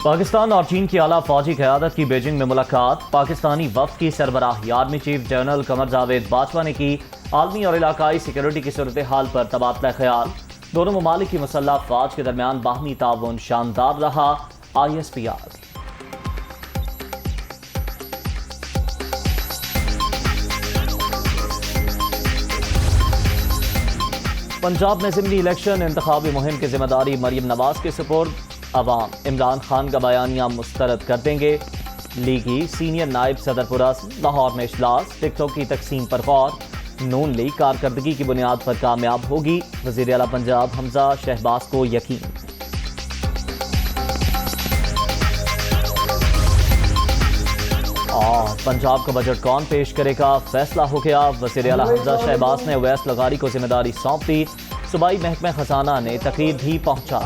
पाकिस्तान और चीन की आला फौजी क़यादत की बीजिंग में मुलाकात। पाकिस्तानी वफ़द की सरबराह army chief general Qamar Javed Bajwa ने की आलमी और इलाकाई सिक्योरिटी की सूरत हाल पर तबादला ख्याल। दोनों ममालिक की मुसल्लह अफ़वाज के दरमियान बाहमी ताउन शानदार रहा। ISPR। पंजाब में ज़िमनी इलेक्शन इंतखाबी मुहिम की जिम्मेदारी मरीम नवाज के सुपुर्द। अवाम इमरान खान का बयानिया मुस्तरद कर देंगे। लीगी सीनियर नायब सदर पुरस्कार लाहौर में इजलास। टिकटों की तकसीम पर गौर। नून लीग कारकर्दगी की बुनियाद पर कामयाब होगी। वज़ीर आला पंजाब हमजा शहबाज को यकीन। और पंजाब का बजट कौन पेश करेगा, फैसला हो गया। वज़ीर आला हमजा शहबाज ने अवैस लगारी को जिम्मेदारी सौंप दी। सूबाई महकमा खजाना ने तकरीर भी पहुंचा।